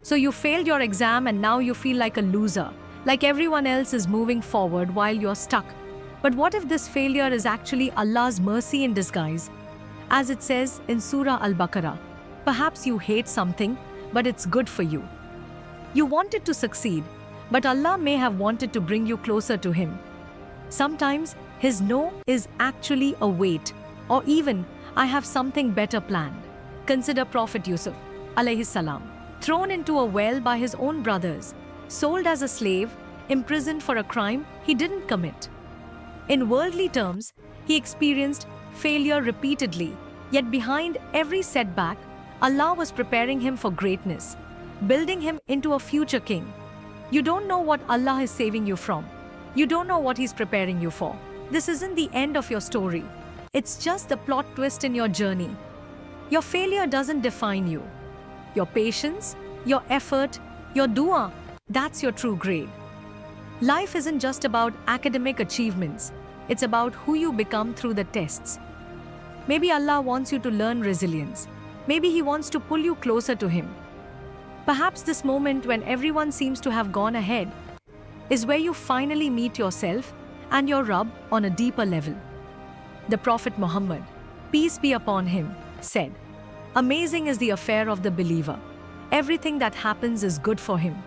So you failed your exam and now you feel like a loser, like everyone else is moving forward while you're stuck. But what if this failure is actually Allah's mercy in disguise? As it says in Surah Al-Baqarah, perhaps you hate something, but it's good for you. You wanted to succeed, but Allah may have wanted to bring you closer to Him. Sometimes His no is actually a wait, or even, I have something better planned. Consider Prophet Yusuf, alayhi salam, thrown into a well by his own brothers, sold as a slave, imprisoned for a crime he didn't commit. In worldly terms, he experienced failure repeatedly, yet behind every setback, Allah was preparing him for greatness, building him into a future king. You don't know what Allah is saving you from. You don't know what He's preparing you for. This isn't the end of your story. It's just the plot twist in your journey. Your failure doesn't define you. Your patience, your effort, your dua, that's your true grade. Life isn't just about academic achievements. It's about who you become through the tests. Maybe Allah wants you to learn resilience. Maybe He wants to pull you closer to Him. Perhaps this moment when everyone seems to have gone ahead is where you finally meet yourself and your Rabb on a deeper level. The Prophet Muhammad, peace be upon him, said, "Amazing is the affair of the believer. Everything that happens is good for him."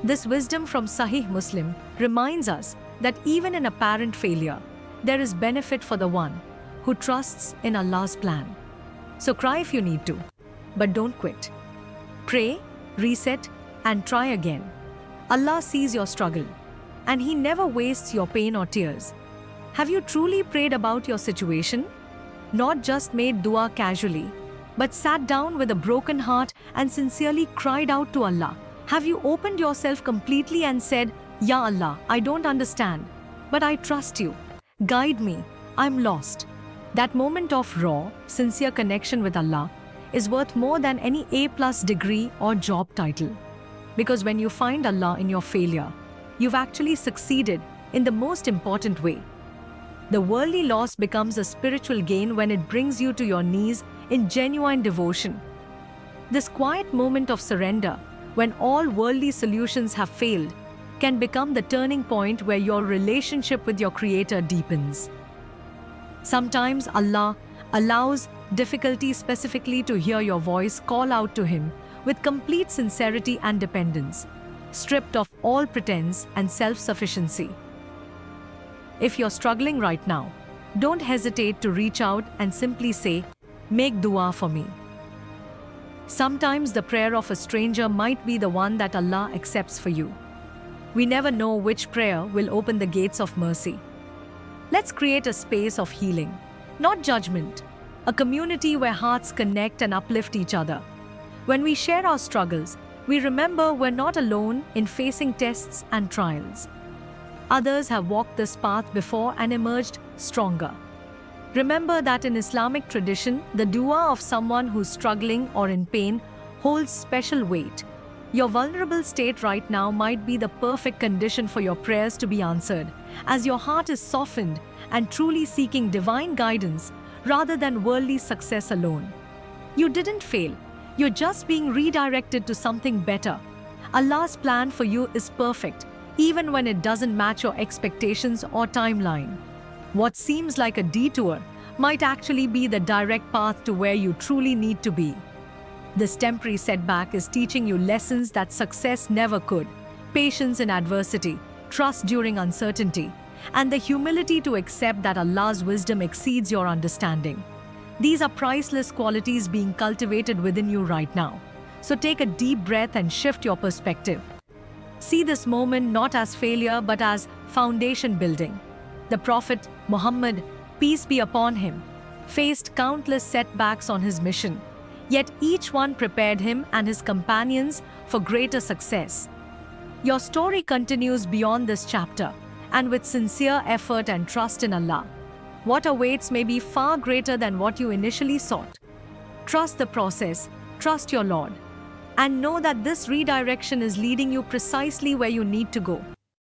This wisdom from Sahih Muslim reminds us that even in apparent failure, there is benefit for the one who trusts in Allah's plan. So cry if you need to, but don't quit. Pray, reset, and try again. Allah sees your struggle, and He never wastes your pain or tears. Have you truly prayed about your situation? Not just made dua casually, but sat down with a broken heart and sincerely cried out to Allah? Have you opened yourself completely and said, "Ya Allah, I don't understand, but I trust you. Guide me, I'm lost." That moment of raw, sincere connection with Allah is worth more than any A+ degree or job title. Because when you find Allah in your failure, you've actually succeeded in the most important way. The worldly loss becomes a spiritual gain when it brings you to your knees in genuine devotion. This quiet moment of surrender, when all worldly solutions have failed, can become the turning point where your relationship with your Creator deepens. Sometimes Allah allows difficulty specifically to hear your voice call out to Him with complete sincerity and dependence, stripped of all pretense and self-sufficiency. If you're struggling right now, don't hesitate to reach out and simply say, "Make dua for me." Sometimes the prayer of a stranger might be the one that Allah accepts for you. We never know which prayer will open the gates of mercy. Let's create a space of healing, not judgment, a community where hearts connect and uplift each other. When we share our struggles, we remember we're not alone in facing tests and trials. Others have walked this path before and emerged stronger. Remember that in Islamic tradition, the dua of someone who's struggling or in pain holds special weight. Your vulnerable state right now might be the perfect condition for your prayers to be answered, as your heart is softened and truly seeking divine guidance rather than worldly success alone. You didn't fail. You're just being redirected to something better. Allah's plan for you is perfect, even when it doesn't match your expectations or timeline. What seems like a detour might actually be the direct path to where you truly need to be. This temporary setback is teaching you lessons that success never could: patience in adversity, trust during uncertainty, and the humility to accept that Allah's wisdom exceeds your understanding. These are priceless qualities being cultivated within you right now. So take a deep breath and shift your perspective. See this moment not as failure but as foundation building. The Prophet Muhammad, peace be upon him, faced countless setbacks on his mission, yet each one prepared him and his companions for greater success. Your story continues beyond this chapter, and with sincere effort and trust in Allah, what awaits may be far greater than what you initially sought. Trust the process, trust your Lord, and know that this redirection is leading you precisely where you need to go.